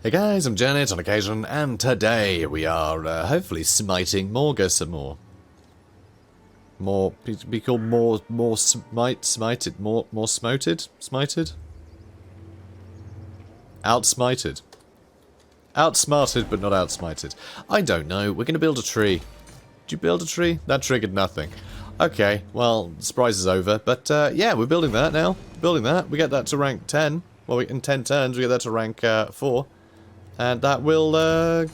Hey guys, I'm Janet on occasion, and today we are hopefully smiting Morga some more. Be called more smited, more smoted? Smited? Outsmited. Outsmarted, but not outsmited. I don't know, we're gonna build a tree. Did you build a tree? That triggered nothing. Okay, well, the surprise is over, but yeah, we're building that now. Building that, we get that to rank 10. Well, in 10 turns, we get that to rank 4. And that will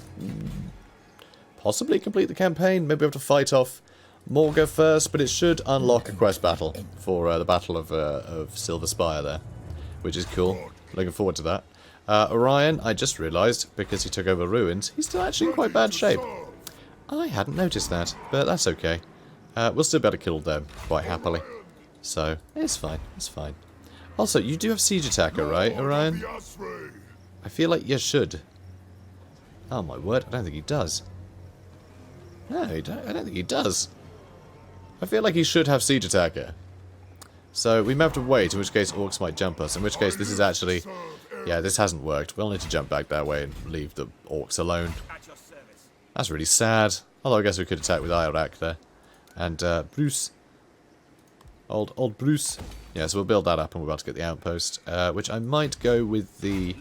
possibly complete the campaign. Maybe we have to fight off Morga first, but it should unlock a quest battle for the Battle of Silver Spire there, which is cool. Looking forward to that. Orion, I just realised, because he took over Ruins, he's still actually in quite bad shape. I hadn't noticed that, but that's okay. We'll still be able to kill them quite happily. So, it's fine, it's fine. Also, you do have Siege Attacker, right, Orion? I feel like you should. Oh my word, I don't think he does. No, I don't think he does. I feel like he should have Siege Attacker. So we may have to wait, in which case Orcs might jump us, in which case this is actually... Yeah, this hasn't worked. We'll need to jump back that way and leave the Orcs alone. That's really sad. Although I guess we could attack with Azhag there. And Bruce. Old Bruce. Yeah, so we'll build that up and we're about to get the outpost. Which I might go with the...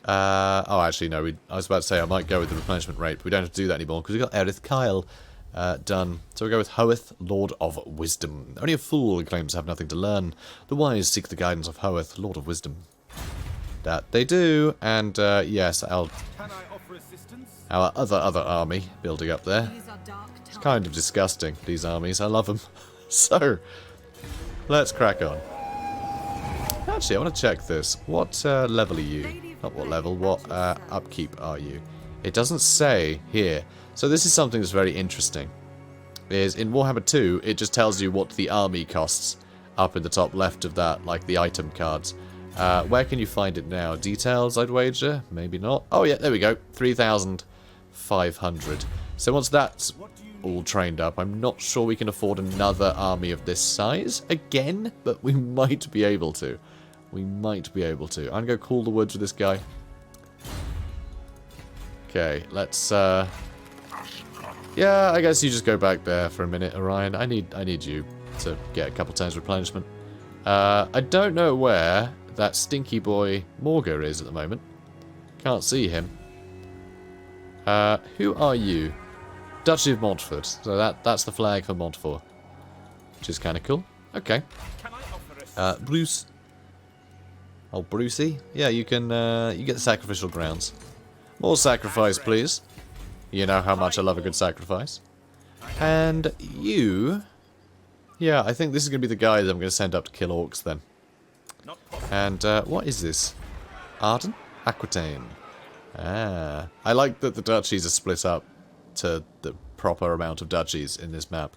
oh, actually, no. I was about to say I might go with the replenishment rate, but we don't have to do that anymore because we've got Alith Kyle done. So we'll go with Hoeth, Lord of Wisdom. Only a fool claims to have nothing to learn. The wise seek the guidance of Hoeth, Lord of Wisdom. That they do, and yes, our other army building up there. It's kind of disgusting, these armies. I love them. So, let's crack on. Actually, I want to check this. What level are you? Not what level, what upkeep are you? It doesn't say here. So this is something that's very interesting. Is in Warhammer 2, it just tells you what the army costs up in the top left of that, like the item cards. Where can you find it now? Details, I'd wager? Maybe not. Oh yeah, there we go. 3,500. So once that's all trained up, I'm not sure we can afford another army of this size again, but we might be able to. We might be able to. I'm going to go cool the woods with this guy. Okay, let's, yeah, I guess you just go back there for a minute, Orion. I need you to get a couple turns replenishment. I don't know where that stinky boy Morga is at the moment. Can't see him. Who are you? Duchy of Montfort. So that's the flag for Montfort. Which is kind of cool. Okay. Bruce. Oh, Brucey? Yeah, you can, you get the sacrificial grounds. More sacrifice, please. You know how much I love a good sacrifice. And you... Yeah, I think this is going to be the guy that I'm going to send up to kill Orcs, then. And, what is this? Arden? Aquitaine. Ah. I like that the duchies are split up to the proper amount of duchies in this map.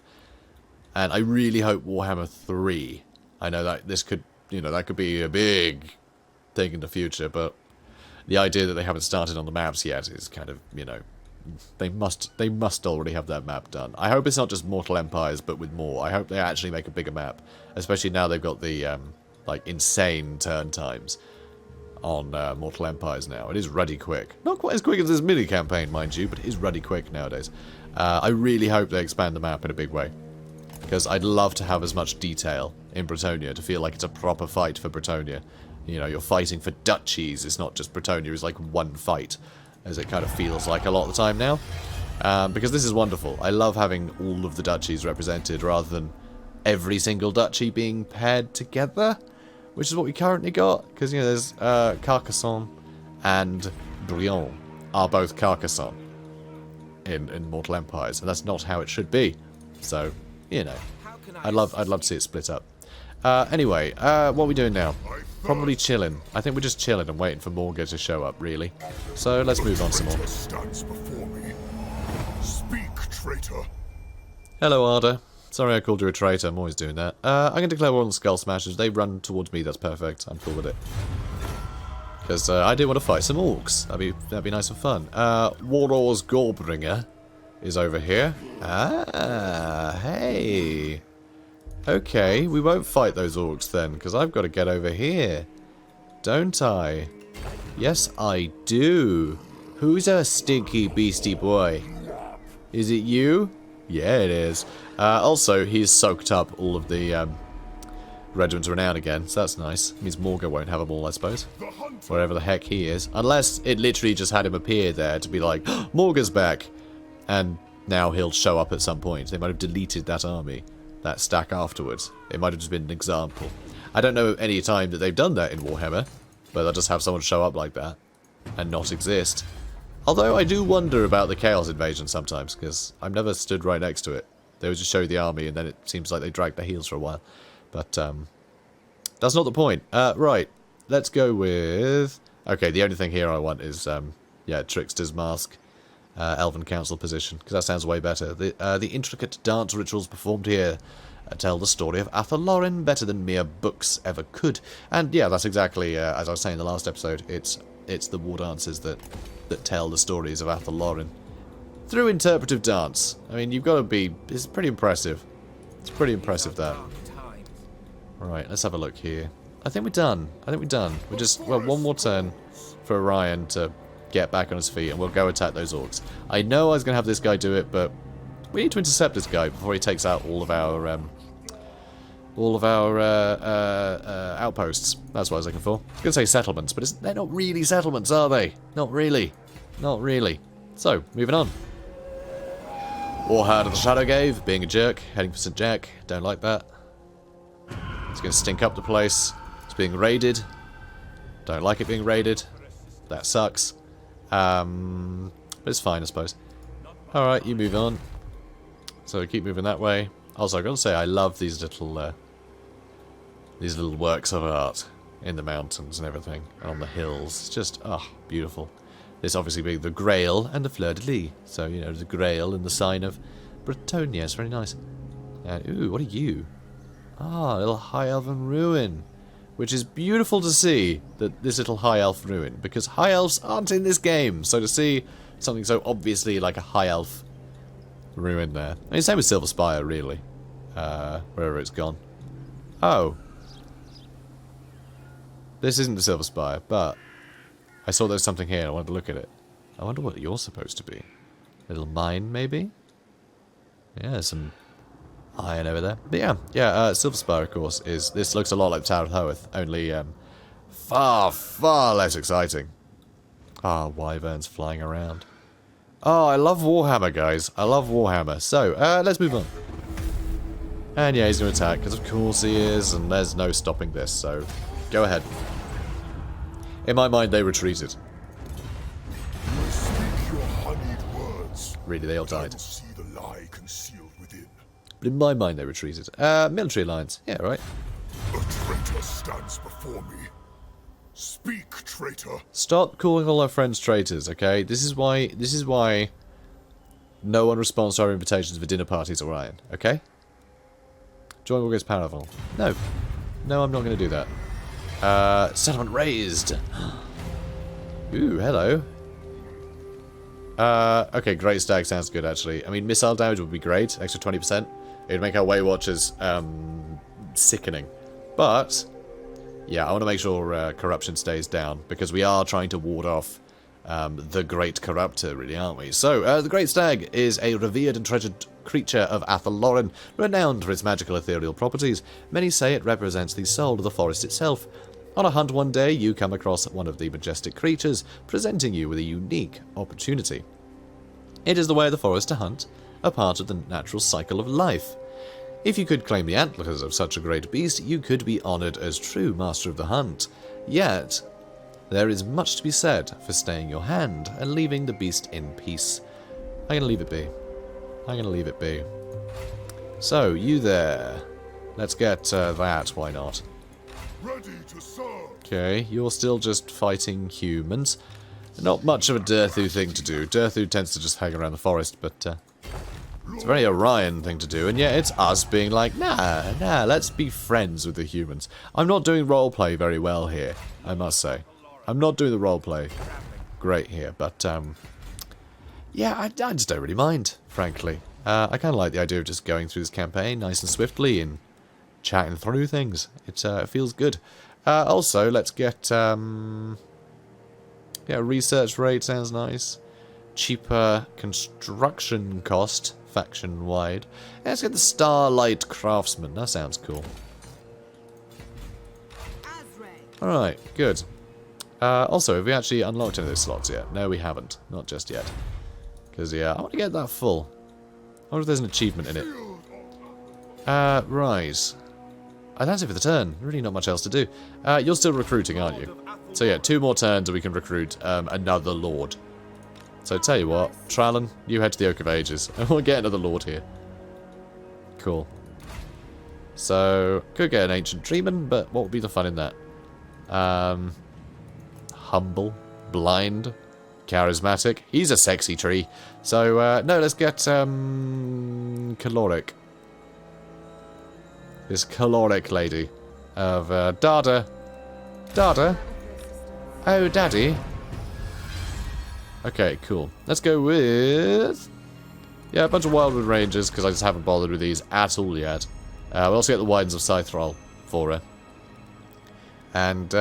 And I really hope Warhammer 3... I know that this could... You know, that could be a big thing in the future, but the idea that they haven't started on the maps yet is kind of, you know, they must already have that map done. I hope it's not just Mortal Empires, but with more. I hope they actually make a bigger map, especially now they've got the, like, insane turn times on Mortal Empires now. It is ruddy quick. Not quite as quick as this mini campaign, mind you, but it is ruddy quick nowadays. I really hope they expand the map in a big way, because I'd love to have as much detail in Bretonnia to feel like it's a proper fight for Bretonnia. You know, you're fighting for duchies. It's not just Bretonnia is like one fight, as it kind of feels like a lot of the time now. Because this is wonderful. I love having all of the duchies represented rather than every single duchy being paired together, which is what we currently got. Because, you know, there's Carcassonne and Brion are both Carcassonne in Mortal Empires, and that's not how it should be. So, you know, I'd love to see it split up. Anyway, what are we doing now? Probably chilling. I think we're just chilling and waiting for Morga to show up, really. So let's move on some more. Speak, traitor. Hello, Arda. Sorry I called you a traitor. I'm always doing that. I'm going to declare war on the Skull Smashers. They run towards me. That's perfect. I'm cool with it. Because I do want to fight some Orcs. That'd be nice and fun. Warlord's Gorbringer is over here. Ah, hey. Okay, we won't fight those Orcs then, because I've got to get over here. Don't I? Yes, I do. Who's a stinky beastie boy? Is it you? Yeah, it is. Also, he's soaked up all of the Regiment of Renown again, so that's nice. It means Morga won't have them all, I suppose. Wherever the heck he is. Unless it literally just had him appear there to be like, Morga's back! And now he'll show up at some point. They might have deleted that army, that stack afterwards. It might have just been an example. I don't know any time that they've done that in Warhammer, but they'll just have someone show up like that and not exist. Although I do wonder about the Chaos Invasion sometimes, because I've never stood right next to it. They would just show the army and then it seems like they drag their heels for a while. But, that's not the point. Right. Let's go with... Okay, the only thing here I want is, yeah, Trickster's Mask, Elven Council position, because that sounds way better. The intricate dance rituals performed here tell the story of Atha better than mere books ever could. And, yeah, that's exactly, as I was saying in the last episode, it's the war dances that tell the stories of Atha through interpretive dance. I mean, you've got to be... It's pretty impressive. It's pretty impressive, that. Right, let's have a look here. I think we're done. We're just, well, one more turn for Orion to get back on his feet, and we'll go attack those orcs. I know I was going to have this guy do it, but we need to intercept this guy before he takes out all of our outposts. That's what I was looking for. I was going to say settlements, but they're not really settlements, are they? Not really. Not really. So, moving on. Warhard of the Shadowgave, being a jerk, heading for St. Jack. Don't like that. It's going to stink up the place. It's being raided. Don't like it being raided. That sucks. But it's fine, I suppose. Alright, you move on. So keep moving that way. Also, I've got to say, I love these little works of art in the mountains and everything, and on the hills. It's just, beautiful. This obviously being the Grail and the Fleur de Lis. So, you know, the Grail and the sign of Bretonia. It's very nice. And, ooh, what are you? Ah, a little High Elven ruin. Which is beautiful to see, that this little High Elf ruin, because High Elves aren't in this game. So to see something so obviously like a High Elf ruin there. I mean, same with Silver Spire, really. Wherever it's gone. Oh. This isn't the Silver Spire, but I saw there's something here and I wanted to look at it. I wonder what you're supposed to be. A little mine, maybe? Yeah, some iron over there. But yeah, Silver Spire, of course, is... This looks a lot like Tower of Hoeth, only far, far less exciting. Ah, wyverns flying around. Oh, I love Warhammer, guys. I love Warhammer. So, let's move on. And yeah, he's going to attack, because of course he is, and there's no stopping this, so go ahead. In my mind, they retreated. Speak your honeyed words. Really, they all died. See the lie concealed within. But in my mind, they retreated. Military alliance. Yeah, right. A traitor stands before me. Speak, traitor. Stop calling all our friends traitors, okay? This is why no one responds to our invitations for dinner parties at Orion, okay? Join Wargame's Powerful. No. No, I'm not going to do that. Settlement raised. Ooh, hello. Okay, Great Stag sounds good, actually. I mean, missile damage would be great. Extra 20%. It would make our Way Watchers sickening. But, yeah, I want to make sure corruption stays down, because we are trying to ward off the Great Corruptor, really, aren't we? So, the Great Stag is a revered and treasured creature of Atha, renowned for its magical ethereal properties. Many say it represents the soul of the forest itself. On a hunt one day, you come across one of the majestic creatures, presenting you with a unique opportunity. It is the way of the forest to hunt, a part of the natural cycle of life. If you could claim the antlers of such a great beast, you could be honoured as true master of the hunt. Yet, there is much to be said for staying your hand and leaving the beast in peace. I'm going to leave it be. I'm going to leave it be. So, you there. Let's get that, why not? Ready to serve. Okay, you're still just fighting humans. Not much of a Durthu thing to do. Durthu tends to just hang around the forest, but it's a very Orion thing to do, and yet it's us being like, nah, let's be friends with the humans. I'm not doing roleplay very well here, I must say. I'm not doing the roleplay great here, but yeah, I just don't really mind, frankly. I kind of like the idea of just going through this campaign nice and swiftly and chatting through things. It feels good. Also, let's get Yeah, research rate sounds nice. Cheaper construction cost, faction-wide. Yeah, let's get the Starlight Craftsman. That sounds cool. Alright, good. Also, have we actually unlocked any of those slots yet? No, we haven't. Not just yet. Because, yeah, I want to get that full. I wonder if there's an achievement in it. Right. That's it for the turn. Really not much else to do. You're still recruiting, aren't you? So yeah, 2 more turns and we can recruit another Lord. So tell you what, Trallon, you head to the Oak of Ages, and we'll get another Lord here. Cool. So, could get an Ancient Treeman, but what would be the fun in that? Humble, blind, charismatic. He's a sexy tree. So, no, let's get Caloric. This Caloric lady of Dada. Dada? Oh, Daddy. Okay, cool. Let's go with... yeah, a bunch of Wildwood Rangers, because I just haven't bothered with these at all yet. We'll also get the Widens of Scythrol for her. And,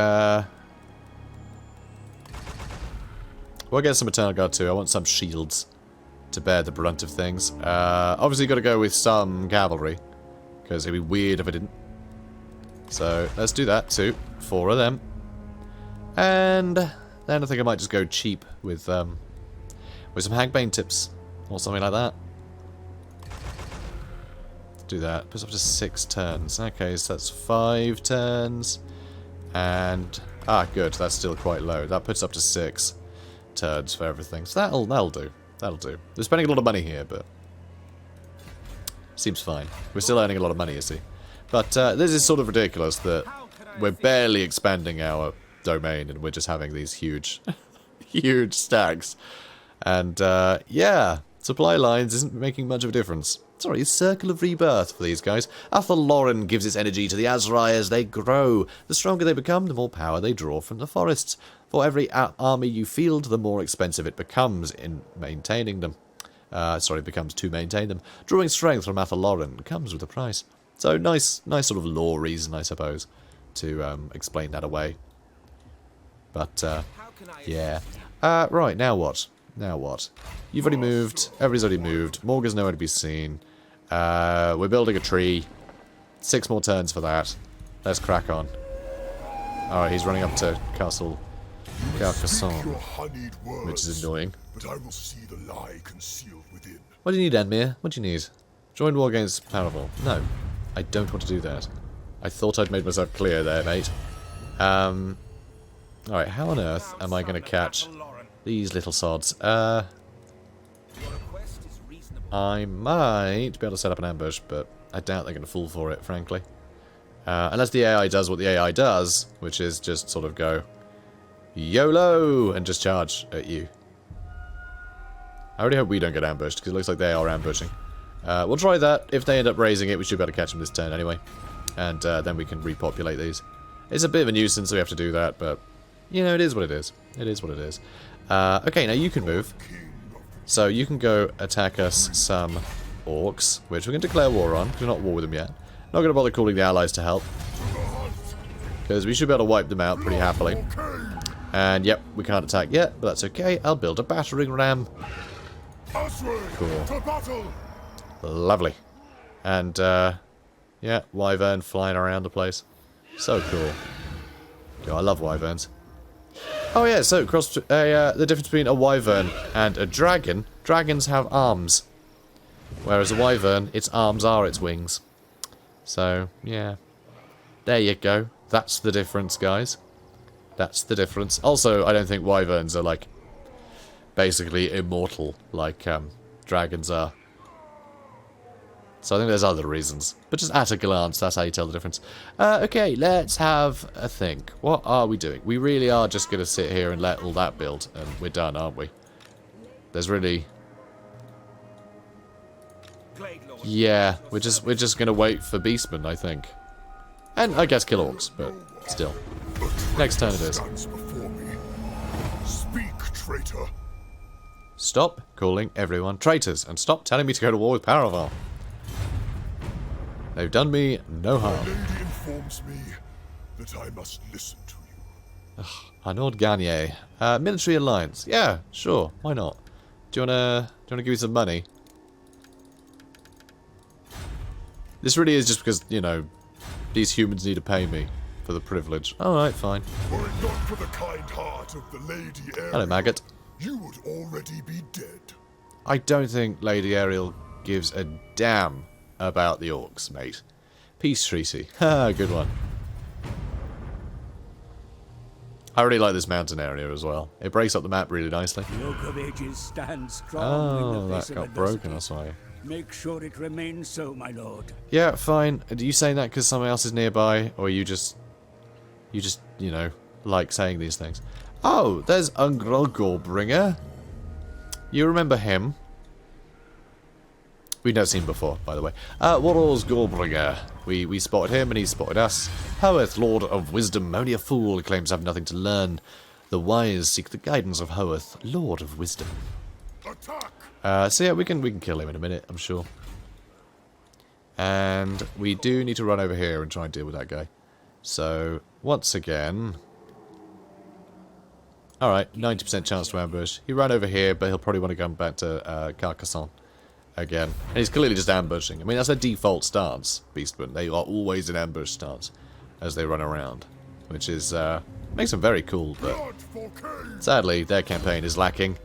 we'll get some Eternal Guard too. I want some shields to bear the brunt of things. Obviously got to go with some cavalry, because it'd be weird if I didn't. So, let's do that too. 4 of them. And then I think I might just go cheap with some Hagbane tips or something like that. Let's do that. Puts up to 6 turns. Okay, so that's 5 turns. And good. That's still quite low. That puts up to 6 turns for everything. So that'll do. That'll do. We're spending a lot of money here, but seems fine. We're still earning a lot of money, you see. But this is sort of ridiculous that we're barely expanding our domain and we're just having these huge huge stacks. And yeah, supply lines isn't making much of a difference. Sorry, Circle of Rebirth for these guys. Athalloran gives its energy to the Azrai as they grow. The stronger they become, the more power they draw from the forests. For every army you field, the more expensive it becomes in maintaining them. Becomes to maintain them. Drawing strength from Athalloran comes with a price. So nice sort of lore reason, I suppose, to explain that away. But, yeah. Right, now what? Now what? You've already moved. Everybody's already moved. Morga's nowhere to be seen. We're building a tree. 6 more turns for that. Let's crack on. Alright, he's running up to Castle Carcassonne, which is annoying. But I will see the lie concealed within. What do you need, Enmir? What do you need? Join war against Paravel. No, I don't want to do that. I thought I'd made myself clear there, mate. Alright, how on earth am I going to catch these little sods? I might be able to set up an ambush, but I doubt they're going to fall for it, frankly. Unless the AI does what the AI does, which is just sort of go YOLO and just charge at you. I really hope we don't get ambushed, because it looks like they are ambushing. We'll try that. If they end up raising it, we should be able to catch them this turn anyway. And then we can repopulate these. It's a bit of a nuisance that we have to do that, but you know, it is what it is. It is what it is. Okay, now you can move. So you can go attack us some orcs, which we're going to declare war on, because we're not at war with them yet. Not going to bother calling the allies to help, because we should be able to wipe them out pretty happily. And yep, we can't attack yet, but that's okay. I'll build a battering ram. Cool. Lovely. And yeah, wyvern flying around the place. So cool. Yo, I love wyverns. Oh yeah, so the difference between a wyvern and a dragon. Dragons have arms, whereas a wyvern, its arms are its wings. So yeah, there you go. That's the difference, guys. That's the difference. Also, I don't think wyverns are like basically immortal like dragons are. So I think there's other reasons. But just at a glance, that's how you tell the difference. Okay, let's have a think. What are we doing? We really are just going to sit here and let all that build, and we're done, aren't we? There's really... yeah, we're just going to wait for Beastmen, I think. And I guess kill orcs, but still. Next turn it is. Speak, traitor. Stop calling everyone traitors, and stop telling me to go to war with Paravel. They've done me no harm. The lady informs me that I must listen to you. Arnaud Gagne. Military alliance. Yeah, sure. Why not? Do you wanna give me some money? This really is just because, you know, these humans need to pay me for the privilege. Alright, fine. Were it not for the kind heart of the Lady Ariel, Hello, maggot. you would already be dead. I don't think Lady Ariel gives a damn about the orcs, mate. Peace treaty. Ha, good one. I really like this mountain area as well. It breaks up the map really nicely. The Oak of Ages stands strong in the face that of got adversity. broken, that's why. Make sure it remains so, my lord. Yeah, fine. Are you saying that because someone else is nearby, or you just, you know, like saying these things? Oh, there's Gorbringer. You remember him? We've never seen him before, by the way. Warhor's Gorbringer. We spotted him, and he spotted us. Hoeth, Lord of Wisdom, only a fool claims to have nothing to learn. The wise seek the guidance of Hoeth, Lord of Wisdom. Attack! So yeah, we can kill him in a minute, I'm sure. And we do need to run over here and try and deal with that guy. So, once again... Alright, 90% chance to ambush. He ran over here, but he'll probably want to come back to Carcassonne again. And he's clearly just ambushing. I mean, that's their default stance, Beastmen. They are always in ambush stance as they run around. Which is, makes them very cool, but Blood for Cain! sadly, their campaign is lacking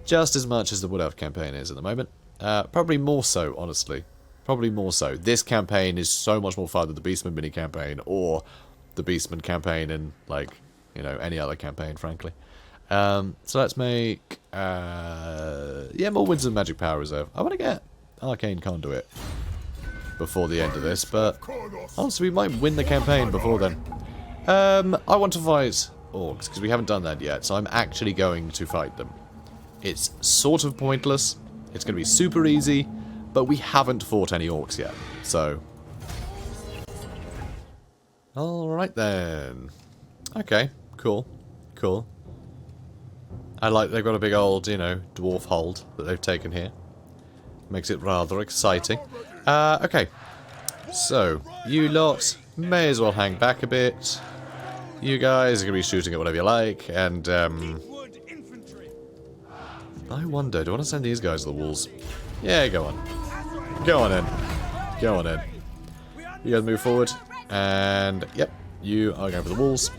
just as much as the Wood Elf campaign is at the moment. Probably more so, honestly. Probably more so. This campaign is so much more fun than the Beastman mini campaign or the Beastman campaign in, like, you know, any other campaign, frankly. So let's make, yeah, more Winds of Magic Power Reserve. I want to get Arcane Conduit before the end of this, but honestly, we might win the campaign before then. I want to fight orcs, because we haven't done that yet, so I'm actually going to fight them. It's sort of pointless. It's going to be super easy, but we haven't fought any orcs yet, so... Alright then. Okay, cool. Cool. I like they've got a big old, you know, dwarf hold that they've taken here. Makes it rather exciting. Okay. So, you lot may as well hang back a bit. You guys are going to be shooting at whatever you like, and, I wonder, do I want to send these guys to the walls? Yeah, go on. Go on in. Go on in. You guys move forward, and, yep, you are going for the walls,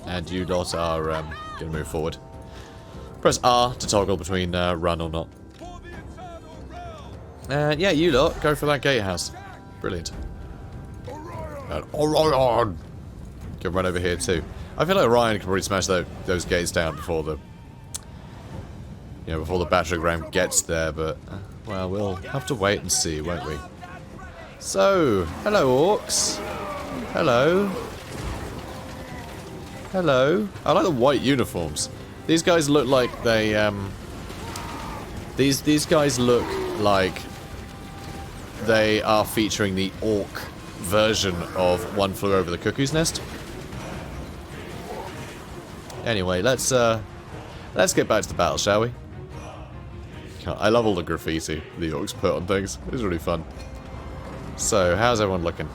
and you lot are, going to move forward. Press R to toggle between run or not. And yeah, you lot, go for that gatehouse. Brilliant. And Orion! Can run over here too. I feel like Orion can probably smash those gates down before the... You know, before the battering ram gets there, but... well, we'll have to wait and see, won't we? So, hello orcs. Hello. Hello. I like the white uniforms. These guys look like they, These guys look like they are featuring the orc version of One Flew Over the Cuckoo's Nest. Anyway, let's get back to the battle, shall we? I love all the graffiti the orcs put on things. It's really fun. So, how's everyone looking?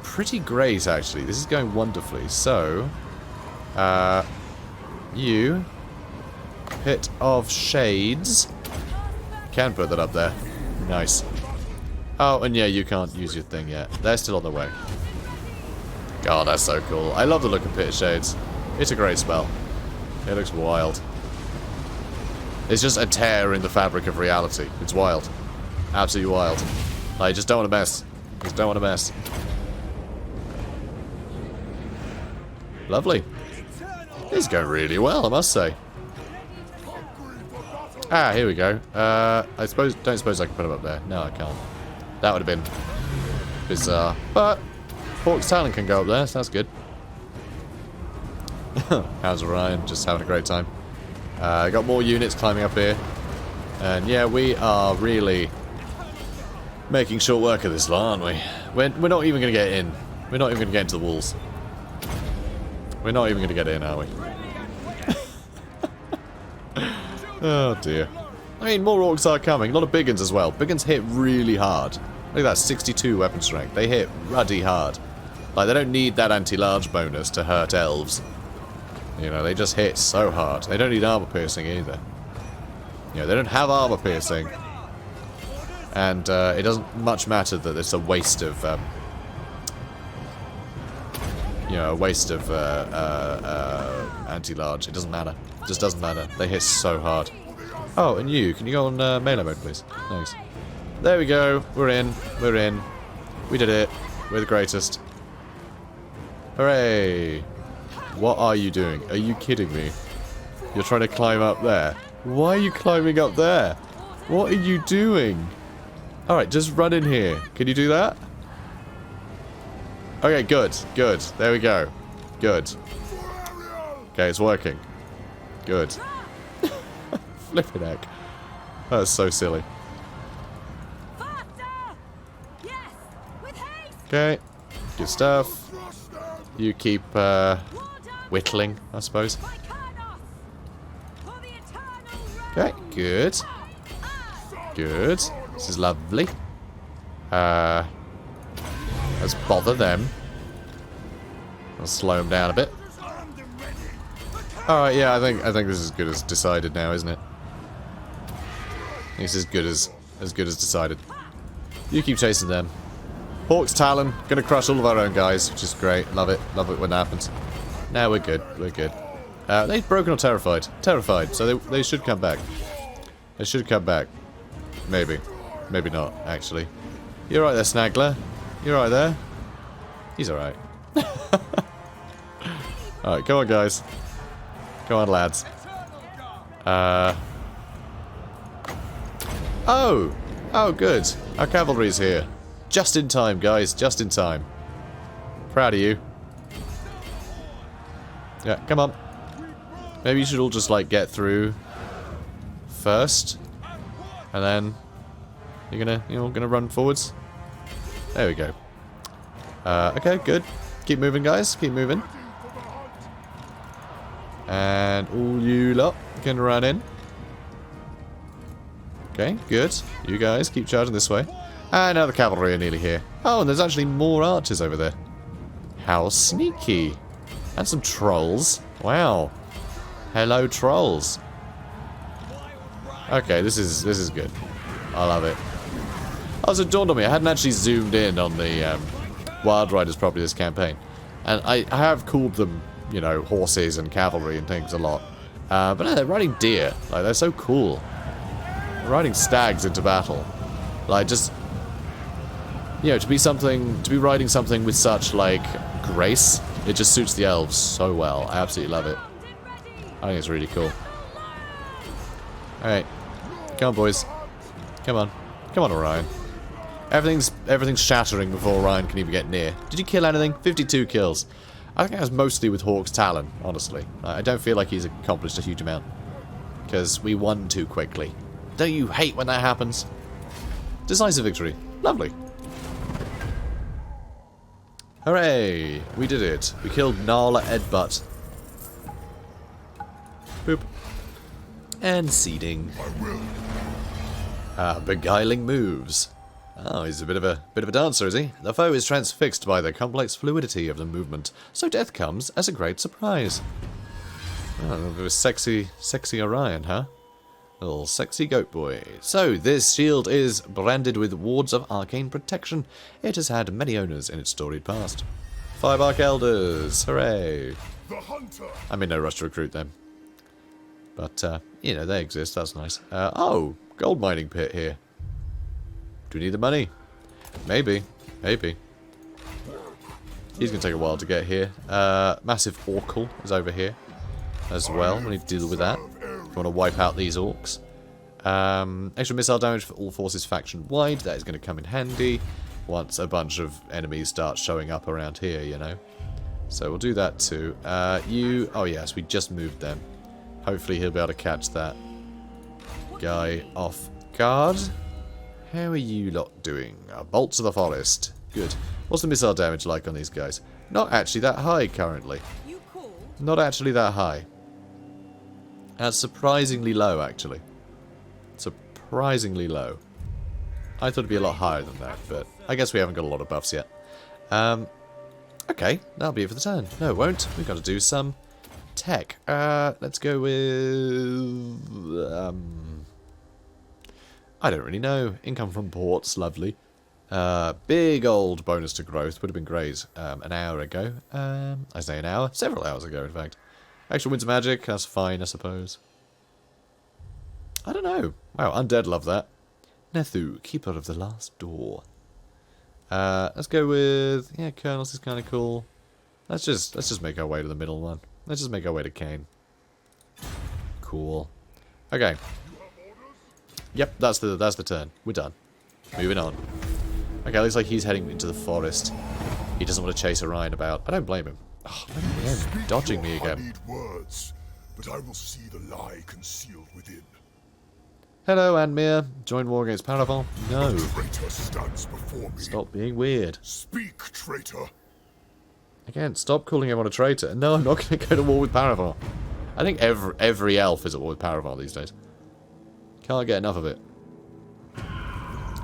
Pretty great, actually. This is going wonderfully. So, you, Pit of Shades, can put that up there. Nice. Oh, and yeah, you can't use your thing yet. They're still on the way. God, that's so cool. I love the look of Pit of Shades. It's a great spell. It looks wild. It's just a tear in the fabric of reality. It's wild. Absolutely wild. I just don't want to mess. Just don't want to mess. Lovely. This is going really well, I must say. Ah, here we go. I suppose, don't suppose I can put him up there. No, I can't. That would have been bizarre. But Hawk's Talon can go up there, so that's good. Hounds of Orion, just having a great time. Got more units climbing up here. And yeah, we are really making short work of this lot, aren't we? We're not even going to get in. We're not even going to get into the walls. We're not even going to get in, are we? Oh dear. I mean, more orcs are coming. A lot of big uns as well. Big uns hit really hard. Look at that, 62 weapon strength. They hit ruddy hard. Like, they don't need that anti-large bonus to hurt elves. You know, they just hit so hard. They don't need armor piercing either. You know, they don't have armor piercing. And it doesn't much matter that it's a waste of, you know, a waste of anti-large. It doesn't matter. It just doesn't matter. They hit so hard. Oh, and you, can you go on melee mode, please? Thanks. There we go. We're in. We're in. We did it. We're the greatest. Hooray! What are you doing? Are you kidding me? You're trying to climb up there. Why are you climbing up there? What are you doing? Alright, just run in here. Can you do that? Okay, good. Good. There we go. Good. Okay, it's working. Good. Flippin' heck. That's so silly. Okay. Good stuff. You keep, whittling, I suppose. Okay, good. Good. This is lovely. Let's bother them. I'll slow them down a bit. Alright, yeah, I think this is as good as decided now, isn't it? This is as good as decided. You keep chasing them. Hawk's Talon, gonna crush all of our own guys, which is great. Love it when that happens. Now we're good, we're good. They've broken or terrified? Terrified, so they should come back. They should come back. Maybe. Maybe not, actually. You're right there, Snagler. You're right there. He's alright. Alright, come on, guys. Come on, lads. Oh! Oh, good. Our cavalry's here. Just in time, guys. Just in time. Proud of you. Yeah, come on. Maybe you should all just, like, get through first. And then you're gonna run forwards. There we go. Okay, good. Keep moving, guys. Keep moving. And all you lot can run in. Okay, good. You guys keep charging this way. And now the cavalry are nearly here. Oh, and there's actually more archers over there. How sneaky. And some trolls. Wow. Hello, trolls. Okay, this is good. I love it. Oh, so it dawned on me, I hadn't actually zoomed in on the Wild Riders properly this campaign. And I have called them, you know, horses and cavalry and things a lot. But no, they're riding deer. Like, they're so cool. They're riding stags into battle. Like, just, you know, to be riding something with such, like, grace, it just suits the elves so well. I absolutely love it. I think it's really cool. Alright. Come on, boys. Come on. Come on, Orion. Everything's shattering before Orion can even get near. Did you kill anything? 52 kills. I think that was mostly with Hawk's Talon, honestly. I don't feel like he's accomplished a huge amount. Because we won too quickly. Don't you hate when that happens? Decisive victory. Lovely. Hooray! We did it. We killed Nala Edbutt. Boop. And seeding. Beguiling moves. Oh, he's a bit of a dancer, is he? The foe is transfixed by the complex fluidity of the movement, so death comes as a great surprise. Oh, it was sexy Orion, huh? Little sexy goat boy. So, this shield is branded with wards of arcane protection. It has had many owners in its storied past. 5 Arch Elders, hooray! The hunter. I'm in no rush to recruit them. But, you know, they exist, that's nice. Oh, gold mining pit here. Do we need the money? Maybe. Maybe. He's going to take a while to get here. Massive Orcal is over here as well. We need to deal with that. If you want to wipe out these orcs. Extra missile damage for all forces faction-wide. That is going to come in handy once a bunch of enemies start showing up around here, you know. So we'll do that too. Oh yes, we just moved them. Hopefully he'll be able to catch that guy off guard. How are you lot doing? Bolts of the Forest. Good. What's the missile damage like on these guys? Not actually that high currently. Not actually that high. That's surprisingly low, actually. Surprisingly low. I thought it'd be a lot higher than that, but I guess we haven't got a lot of buffs yet. Okay, that'll be it for the turn. No, it won't. We've got to do some tech. Let's go with... I don't really know. Income from ports, lovely. Big old bonus to growth. Would have been great an hour ago. I say an hour. Several hours ago, in fact. Extra winds of magic. That's fine, I suppose. I don't know. Wow, undead love that. Nethu, keeper of the last door. Let's go with... Yeah, Colonels is kind of cool. Let's just make our way to the middle one. Let's just make our way to Kane. Cool. Okay. Yep, that's the turn. We're done. Moving on. Okay, looks like he's heading into the forest. He doesn't want to chase Orion about. I don't blame him. Oh, look at him, dodging me again. Honeyed words, but I will see the lie concealed within. Hello, Anmir. Join war against Paraval? No. A traitor stands before me. Stop being weird. Speak, traitor. Again, stop calling everyone a traitor. No, I'm not going to go to war with Paraval. I think every elf is at war with Paraval these days. Can't get enough of it.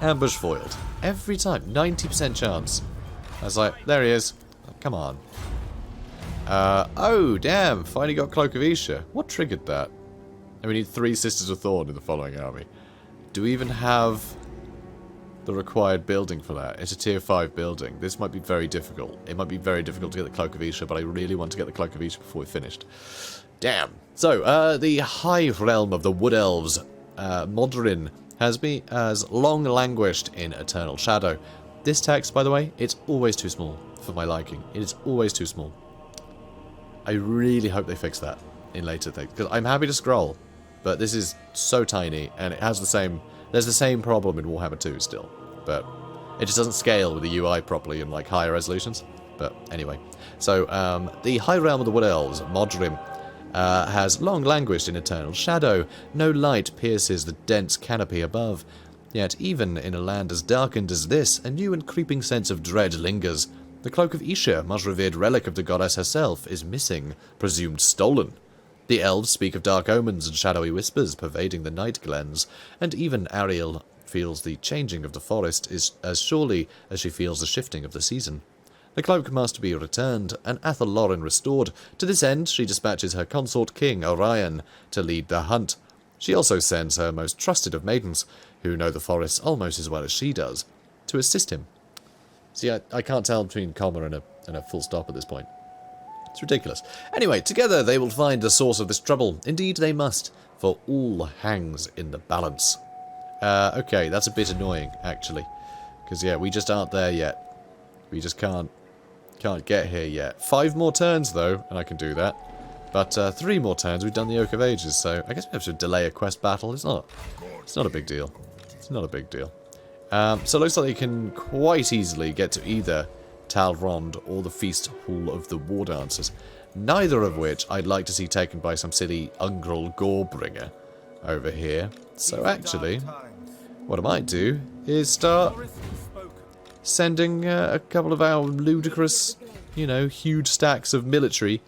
Ambush foiled. Every time. 90% chance. I was like, there he is. Come on. Oh, damn. Finally got Cloak of Isha. What triggered that? And we need 3 Sisters of Thorn in the following army. Do we even have the required building for that? It's a tier 5 building. This might be very difficult. It might be very difficult to get the Cloak of Isha, but I really want to get the Cloak of Isha before we're finished. Damn. So, the High Realm of the Wood Elves, Modrin, has long languished in eternal shadow. This text, by the way, it's always too small for my liking. It is always too small. I really hope they fix that in later things, because I'm happy to scroll, but this is so tiny, and it has the same... There's the same problem in Warhammer 2 still, but it just doesn't scale with the UI properly in like higher resolutions. But anyway, so the High Realm of the Wood Elves, Modrim, has long languished in eternal shadow. No light pierces the dense canopy above. Yet even in a land as darkened as this, a new and creeping sense of dread lingers. The Cloak of Isha, much revered relic of the goddess herself, is missing, presumed stolen. The elves speak of dark omens and shadowy whispers pervading the night glens, and even Ariel feels the changing of the forest as surely as she feels the shifting of the season. The cloak must be returned, and Athel Lauren restored. To this end, she dispatches her consort king, Orion, to lead the hunt. She also sends her most trusted of maidens, who know the forests almost as well as she does, to assist him. See, I can't tell between comma and a full stop at this point. It's ridiculous. Anyway, together they will find the source of this trouble. Indeed they must, for all hangs in the balance. Okay, that's a bit annoying, actually. Because, yeah, we just aren't there yet. We just can't get here yet. 5 more turns, though, and I can do that. But 3 more turns, we've done the Oak of Ages, so I guess we have to delay a quest battle. It's not a big deal. It's not a big deal. So it looks like you can quite easily get to either Talrond or the Feast Hall of the War Dancers. Neither of which I'd like to see taken by some silly Ungral Gorbringer over here. So actually, what I might do is start sending a couple of our ludicrous, you know, huge stacks of military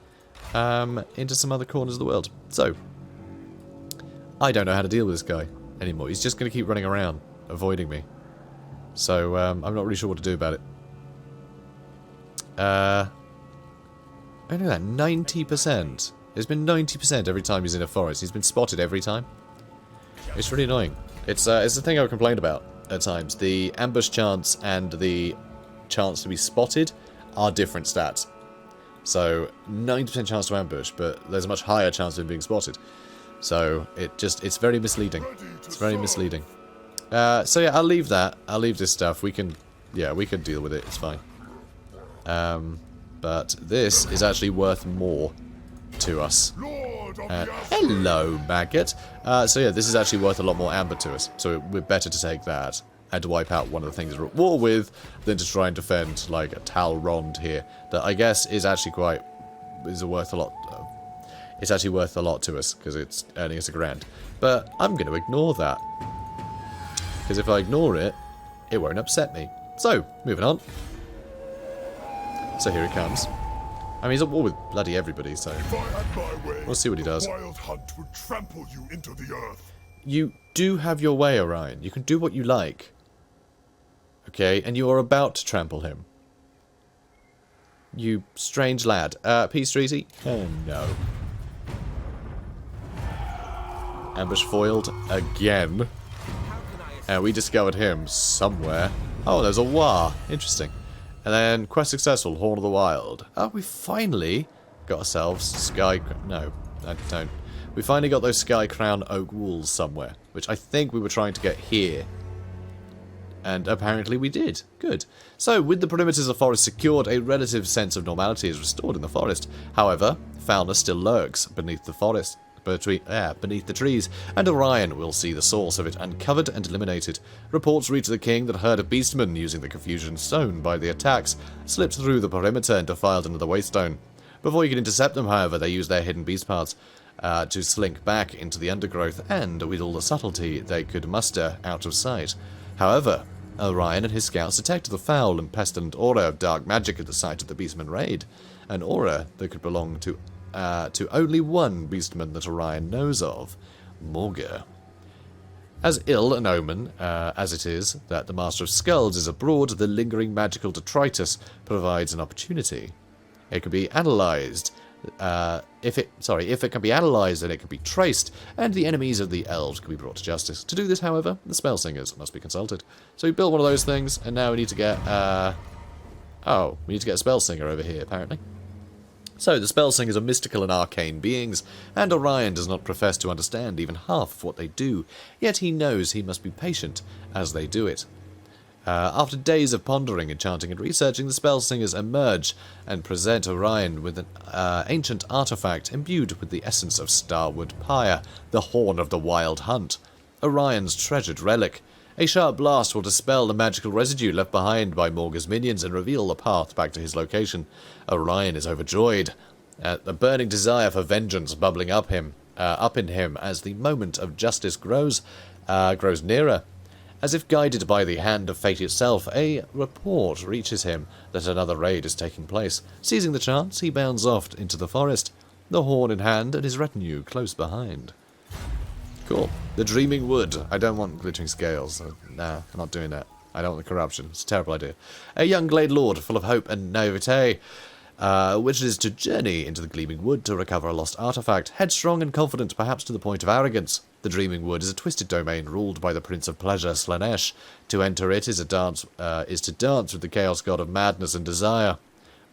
into some other corners of the world. So, I don't know how to deal with this guy anymore. He's just going to keep running around, avoiding me. So, I'm not really sure what to do about it. I know that 90%. It's been 90% every time he's in a forest. He's been spotted every time. It's really annoying. It's the thing I complained about at times. The ambush chance and the chance to be spotted are different stats. So 90% chance to ambush, but there's a much higher chance of him being spotted. So it's very misleading. It's very misleading. So yeah, I'll leave that. I'll leave this stuff. We can deal with it. It's fine. But this is actually worth more to us. Hello, maggot. So yeah, this is actually worth a lot more amber to us. So we're better to take that and to wipe out one of the things we're at war with than to try and defend like a Talrond here. That I guess is actually worth a lot. It's actually worth a lot to us because it's earning us $1,000. But I'm going to ignore that because if I ignore it, it won't upset me. So moving on. So here he comes. I mean, he's at war with bloody everybody, so we'll see what he does. Wild hunt would trample you into the earth. You do have your way, Orion. You can do what you like. Okay, and you are about to trample him. You strange lad. Peace treaty? Oh no. Ambush foiled again. And we discovered him somewhere. Oh, there's a War. Interesting. And then, quest successful, Horn of the Wild. Oh, we finally got ourselves Sky... No, I don't. We finally got those Sky Crown Oak Walls somewhere, which I think we were trying to get here. And apparently we did. Good. So, with the perimeters of the forest secured, a relative sense of normality is restored in the forest. However, fauna still lurks beneath the forest. Beneath the trees, and Orion will see the source of it uncovered and eliminated. Reports reach the king that a herd of beastmen, using the confusion sown by the attacks, slipped through the perimeter and defiled into the waystone. Before you can intercept them, however, they use their hidden beast parts to slink back into the undergrowth, and with all the subtlety they could muster out of sight. However, Orion and his scouts detected the foul and pestilent aura of dark magic at the site of the beastman raid, an aura that could belong to only one beastman that Orion knows of, Morga. As ill an omen as it is that the Master of Skulls is abroad, the lingering magical detritus provides an opportunity. It can be analysed. If it can be analysed, then it can be traced, and the enemies of the Elves can be brought to justice. To do this, however, the Spellsingers must be consulted. So we built one of those things, and now we need to get... we need to get a Spellsinger over here, apparently. So, the Spellsingers are mystical and arcane beings, and Orion does not profess to understand even half of what they do, yet he knows he must be patient as they do it. After days of pondering, enchanting, and researching, the Spellsingers emerge and present Orion with an ancient artifact imbued with the essence of Starwood Pyre, the Horn of the Wild Hunt, Orion's treasured relic. A sharp blast will dispel the magical residue left behind by Morga's minions and reveal the path back to his location. Orion is overjoyed at the burning desire for vengeance bubbling up in him as the moment of justice grows nearer. As if guided by the hand of fate itself, a report reaches him that another raid is taking place. Seizing the chance, he bounds off into the forest, the horn in hand and his retinue close behind. Cool. The Dreaming Wood. I don't want glittering scales. Nah, I'm not doing that. I don't want the corruption. It's a terrible idea. A young Glade Lord, full of hope and naivete, wishes to journey into the Gleaming Wood to recover a lost artifact. Headstrong and confident, perhaps to the point of arrogance. The Dreaming Wood is a twisted domain ruled by the Prince of Pleasure, Slaanesh. To enter it is to dance with the Chaos God of Madness and Desire.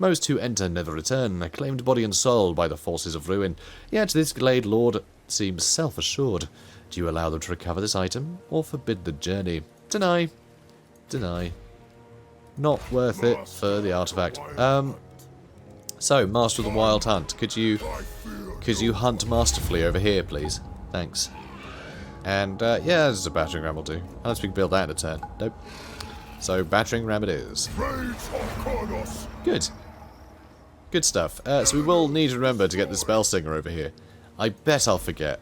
Most who enter never return, claimed body and soul by the forces of ruin. Yet this Glade Lord seems self-assured. Do you allow them to recover this item, or forbid the journey? Deny. Deny. Not worth it for the artifact. So, Master of the Wild Hunt, could you hunt masterfully over here, please? Thanks. And, yeah, this is a battering ram will do. Unless we can build that in a turn. Nope. So, battering ram it is. Good. Good stuff. So we will need to remember to get the Spellsinger over here. I bet I'll forget.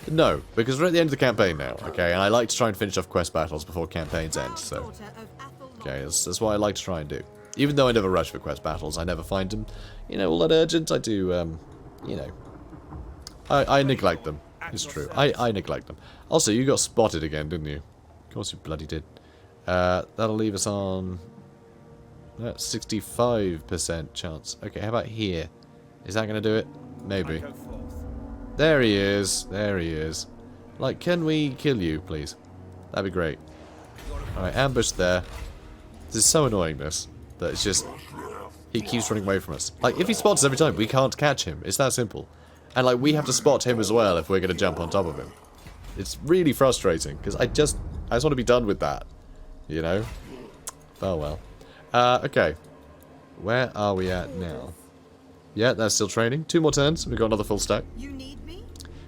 No, because we're at the end of the campaign now, okay? And I like to try and finish off quest battles before campaigns end, so... Okay, that's what I like to try and do. Even though I never rush for quest battles, I never find them, all that urgent. I do, I neglect them. It's true. I neglect them. Also, you got spotted again, didn't you? Of course you bloody did. That'll leave us on... 65% chance. Okay, how about here? Is that going to do it? Maybe. There he is. There he is. Like, can we kill you, please? That'd be great. Alright, ambush there. This is so annoying, this. That it's just... He keeps running away from us. Like, if he spots us every time, we can't catch him. It's that simple. And, like, we have to spot him as well if we're going to jump on top of him. It's really frustrating, because I just want to be done with that. You know? Oh, well. Okay. Where are we at now? Yeah, that's still training. 2 more turns. We've got another full stack. You need me?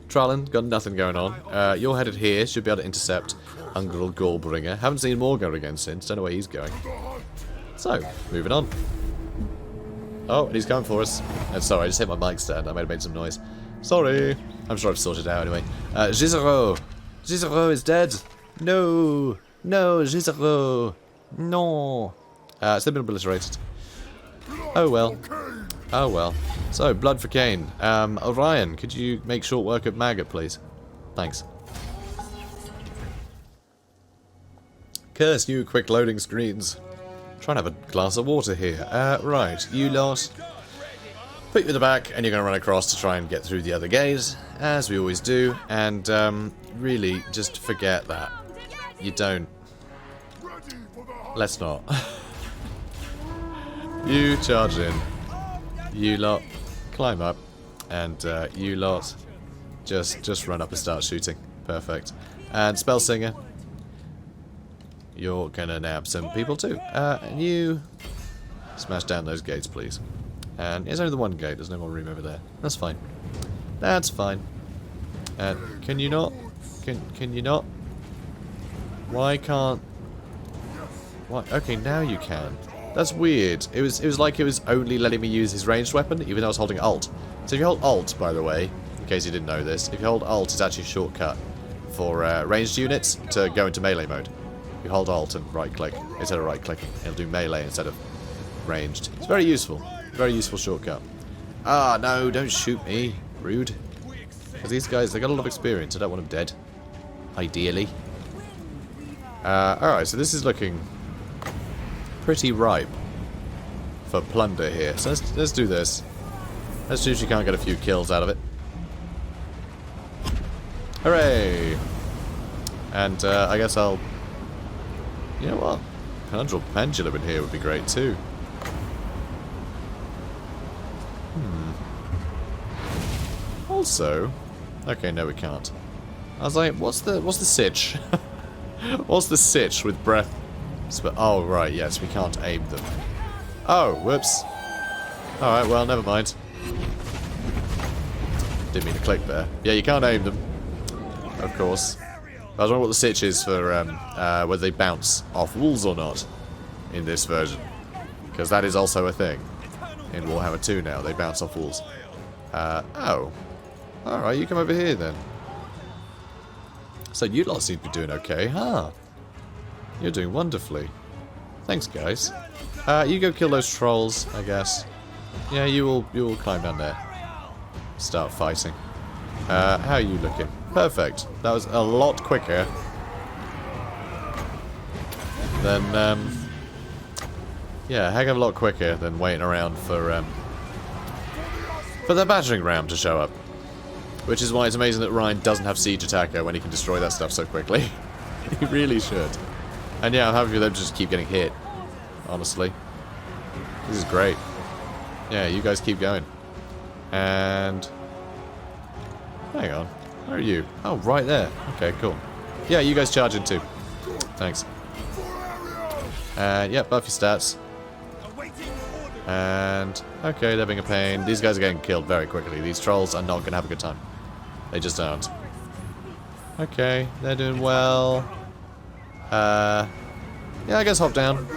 Trallin, got nothing going on. You're headed here. Should be able to intercept Ungrel Gorbringer. Haven't seen Morga again since. Don't know where he's going. So, moving on. Oh, and he's coming for us. Sorry, I just hit my mic stand. I might have made some noise. Sorry. I'm sure I've sorted it out anyway. Gisero. Gisero is dead. No. No, Gisero. No. It's been obliterated. Oh well. Oh well. So, blood for Cain. Orion, could you make short work of Maggot, please? Thanks. Curse you quick loading screens. Trying to have a glass of water here. Right, you lot. Put you in the back, and you're going to run across to try and get through the other gates. as we always do, and really just forget that. You don't. Let's not. You charge in. You lot climb up, and you lot just run up and start shooting. Perfect. And Spellsinger, you're gonna nab some people too. And you smash down those gates, please. And there's only the one gate. There's no more room over there. That's fine. That's fine. And can you not? Can you not? Why can't? Why? Okay, now you can. That's weird. It was like it was only letting me use his ranged weapon, even though I was holding Alt. So if you hold Alt, by the way, in case you didn't know this, if you hold Alt, it's actually a shortcut for ranged units to go into melee mode. You hold Alt and right-click instead of right-clicking. It'll do melee instead of ranged. It's very useful. Very useful shortcut. Ah, no, don't shoot me. Rude. Because these guys, they got a lot of experience. I don't want them dead. Ideally. Alright, so this is looking pretty ripe for plunder here. So let's do this. Let's see if we can't get a few kills out of it. Hooray! And I guess I'll... You know what? Conjural Pendulum in here would be great too. Also... Okay, no we can't. I was like, what's the sitch? What's the sitch with breath? Oh, right, yes, we can't aim them. Oh, whoops. Alright, well, never mind. Didn't mean to click there. Yeah, you can't aim them. Of course. I was wondering what the sitch is for whether they bounce off walls or not in this version. Because that is also a thing in Warhammer 2 now. They bounce off walls. Oh. Alright, you come over here then. So you lot seem to be doing okay, huh? You're doing wonderfully. Thanks, guys. You go kill those trolls, I guess. Yeah, you will climb down there. Start fighting. How are you looking? Perfect. That was a lot quicker than, yeah, a heck of a lot quicker than waiting around for the battering ram to show up. Which is why it's amazing that Ryan doesn't have Siege Attacker when he can destroy that stuff so quickly. He really should. And yeah, I'm happy for them to just keep getting hit. Honestly. This is great. Yeah, you guys keep going. And... Hang on. Where are you? Oh, right there. Okay, cool. Yeah, you guys charge in too. Thanks. And, yeah, buff your stats. And... Okay, they're being a pain. These guys are getting killed very quickly. These trolls are not going to have a good time. They just aren't. Okay, they're doing well. Yeah, I guess hop down.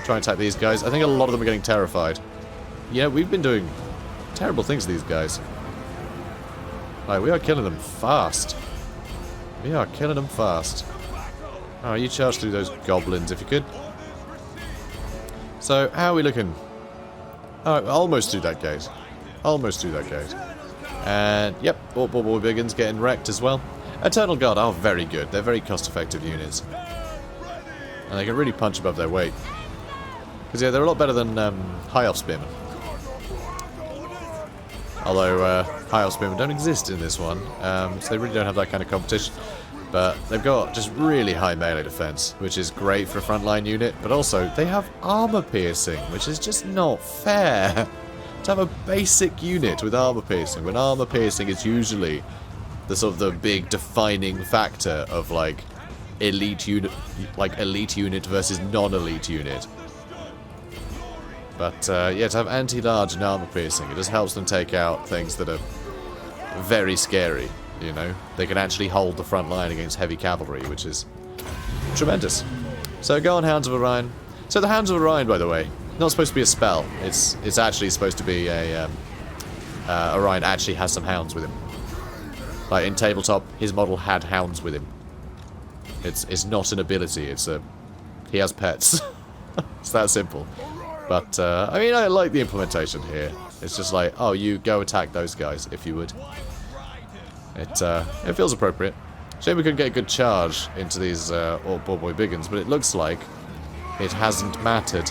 Try and attack these guys. I think a lot of them are getting terrified. Yeah, we've been doing terrible things to these guys. Like, we are killing them fast. We are killing them fast. Alright, you charge through those goblins if you could. So, how are we looking? Alright, almost through that gate. Almost through that gate. And, yep, Boy Biggins getting wrecked as well. Eternal Guard are very good. They're very cost-effective units. And they can really punch above their weight. Because, yeah, they're a lot better than High Elf Spearmen. Although, High Elf Spearmen don't exist in this one. So they really don't have that kind of competition. But they've got just really high melee defense, which is great for a frontline unit. But also, they have armor piercing, which is just not fair. To have a basic unit with armor piercing, when armor piercing is usually the sort of the big defining factor of like elite unit versus non-elite unit. But yeah, to have anti-large and armor piercing, it just helps them take out things that are very scary. You know, they can actually hold the front line against heavy cavalry, which is tremendous. So go on, Hounds of Orion. So the Hounds of Orion, by the way, not supposed to be a spell. It's actually supposed to be a Orion actually has some hounds with him. Like in tabletop, his model had hounds with him. It's not an ability. He has pets. It's that simple. But I mean, I like the implementation here. It's just like, oh, you go attack those guys if you would. It feels appropriate. Shame we couldn't get a good charge into these Boy Biggins, but it looks like it hasn't mattered.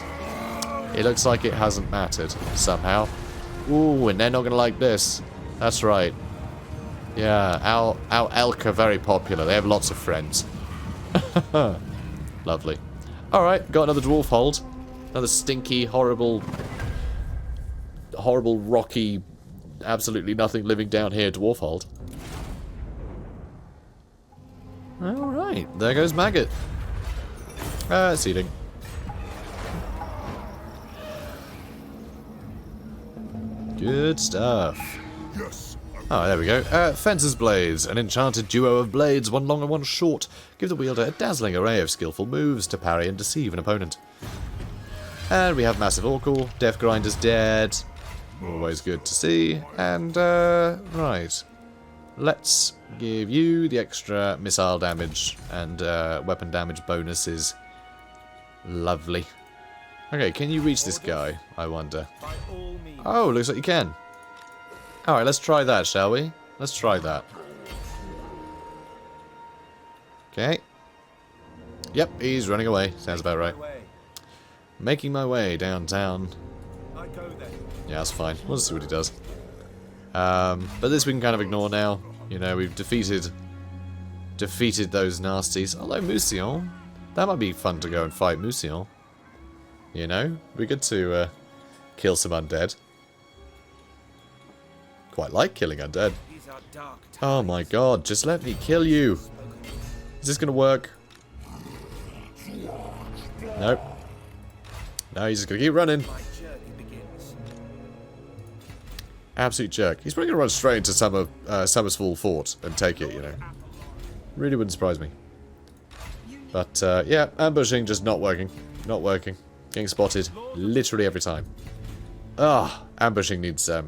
It looks like it hasn't mattered somehow. Ooh, and they're not gonna like this. That's right. Yeah, our elk are very popular. They have lots of friends. Lovely. Alright, got another dwarf hold. Another stinky, horrible, rocky, absolutely nothing living down here dwarf hold. Alright, there goes Maggot. Seeding. Good stuff. Yes. Oh, there we go. Fencer's Blades, an enchanted duo of blades, one long and one short. Give the wielder a dazzling array of skillful moves to parry and deceive an opponent. And we have Massive Orcal, Death Grinder's dead. Always good to see. And, right. Let's give you the extra missile damage and weapon damage bonuses. Lovely. Okay, can you reach this guy, I wonder? Oh, looks like you can. Alright, let's try that, shall we? Let's try that. Okay. Yep, he's running away. Sounds about right. Making my way downtown. Yeah, that's fine. We'll see what he does. But this we can kind of ignore now. You know, we've defeated those nasties. Although Mousillon, that might be fun to go and fight Mousillon. You know, it'd be good to kill some undead. Quite like killing undead. Oh my god, just let me kill you. Is this gonna work? Nope. No, he's just gonna keep running. Absolute jerk. He's probably gonna run straight into Summersfall Fort and take it, you know. Really wouldn't surprise me. But, yeah, ambushing just not working. Not working. Getting spotted literally every time. Ambushing needs a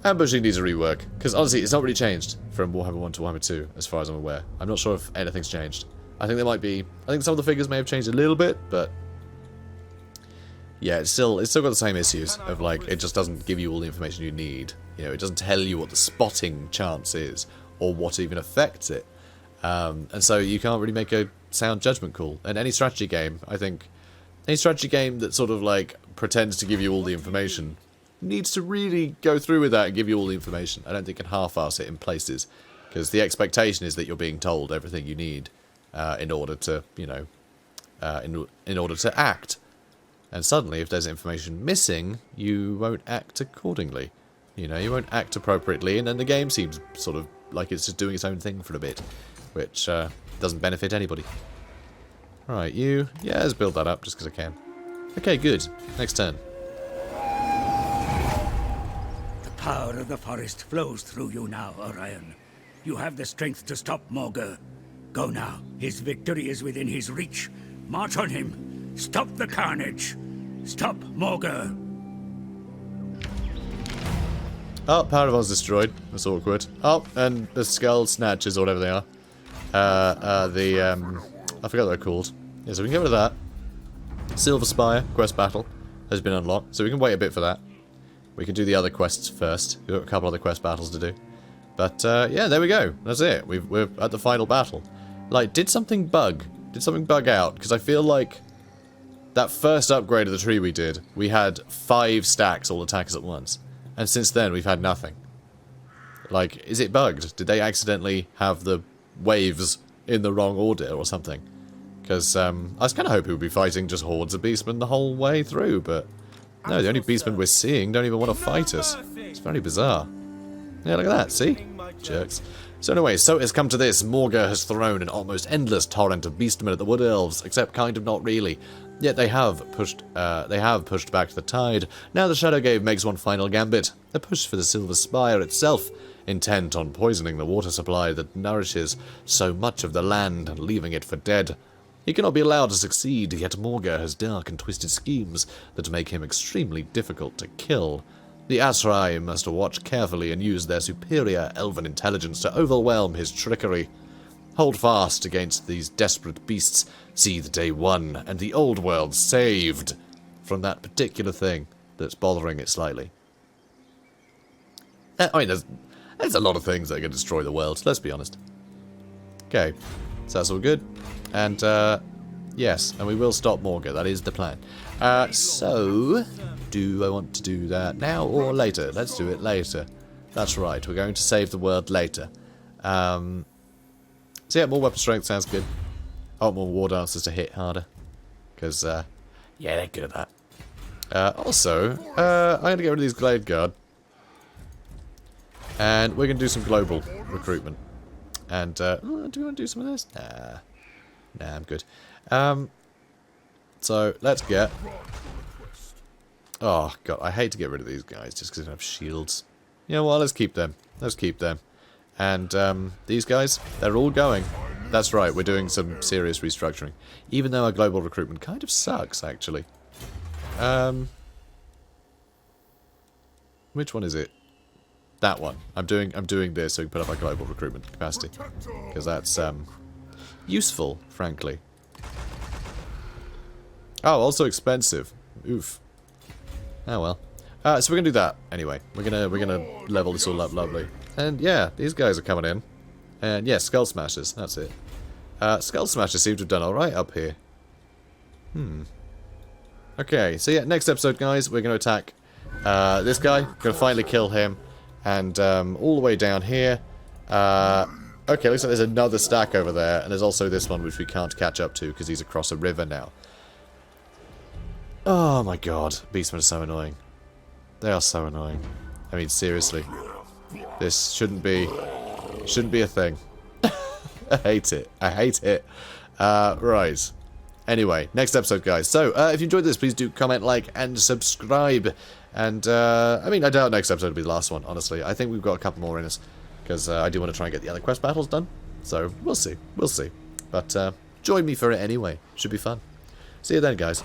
rework. Because honestly, it's not really changed from Warhammer 1 to Warhammer 2, as far as I'm aware. I'm not sure if anything's changed. I think there might be... I think some of the figures may have changed a little bit, but... yeah, it's still got the same issues of, like, it just doesn't give you all the information you need. You know, it doesn't tell you what the spotting chance is, or what even affects it. And so you can't really make a sound judgment call. And any strategy game, I think... any strategy game that sort of, like, pretends to give you all the information needs to really go through with that and give you all the information. I don't think it can half-ass it in places. Because the expectation is that you're being told everything you need in order to, you know, in order to act. And suddenly, if there's information missing, you won't act accordingly. You know, you won't act appropriately, and then the game seems sort of like it's just doing its own thing for a bit. Which doesn't benefit anybody. Alright, you... yeah, let's build that up just because I can. Okay, good. Next turn. The power of the forest flows through you now, Orion. You have the strength to stop Morgur. Go now. His victory is within his reach. March on him. Stop the carnage. Stop Morgur. Oh, Power of Oz destroyed. That's awkward. Oh, and the skull snatches or whatever they are. I forgot what they're called. Yeah, so we can get rid of that. Silver Spire quest battle has been unlocked, so we can wait a bit for that. We can do the other quests first. We've got a couple other quest battles to do. But, yeah, there we go. That's it. We're at the final battle. Like, did something bug? Did something bug out? Because I feel like that first upgrade of the tree we did, we had 5 stacks all attack us at once. And since then, we've had nothing. Like, is it bugged? Did they accidentally have the waves in the wrong order or something? Because I was kind of hoping we'd be fighting just hordes of beastmen the whole way through, but no, the only beastmen we're seeing don't even want to fight us. It's very bizarre. Yeah, look at that, see? Jerks. So anyway, so it's come to this. Morgur has thrown an almost endless torrent of beastmen at the Wood Elves, except kind of not really. Yet they have pushed back the tide. Now the Shadowgave makes one final gambit, a push for the Silver Spire itself, intent on poisoning the water supply that nourishes so much of the land, leaving it for dead. He cannot be allowed to succeed, yet Morgur has dark and twisted schemes that make him extremely difficult to kill. The Asrai must watch carefully and use their superior elven intelligence to overwhelm his trickery. Hold fast against these desperate beasts, see the day won, and the old world saved from that particular thing that's bothering it slightly. I mean, there's a lot of things that are going to destroy the world, let's be honest. Okay, so that's all good. And, yes, and we will stop Morgur, that is the plan. So, do I want to do that now or later? Let's do it later. That's right, we're going to save the world later. So yeah, more weapon strength sounds good. I want more war dancers to hit harder. Because, yeah, they're good at that. Also, I'm going to get rid of these Glade Guard. And we're going to do some global recruitment. And, do we want to do some of this? Nah, I'm good. So, let's get... Oh, God, I hate to get rid of these guys just because they don't have shields. You know what, let's keep them. Let's keep them. And, these guys, they're all going. That's right, we're doing some serious restructuring. Even though our global recruitment kind of sucks, actually. Which one is it? That one. I'm doing this so we can put up our global recruitment capacity. Because that's, useful, frankly. Oh, also expensive. Oof. Oh well. So we're gonna do that anyway. We're gonna level this all up lovely. And yeah, these guys are coming in. And yeah, Skull Smashers, that's it. Skull Smashers seem to have done alright up here. Okay, so yeah, next episode, guys, we're gonna attack this guy. Gonna finally kill him. And all the way down here. Okay, looks like there's another stack over there. And there's also this one which we can't catch up to because he's across a river now. Oh my god, Beastmen are so annoying. They are so annoying. I mean, seriously. This shouldn't be a thing. I hate it. I hate it. Right. Anyway, next episode, guys. So, if you enjoyed this, please do comment, like, and subscribe. And, I mean, I doubt next episode will be the last one, honestly. I think we've got a couple more in us. Because I do want to try and get the other quest battles done. So, we'll see. We'll see. But, join me for it anyway. Should be fun. See you then, guys.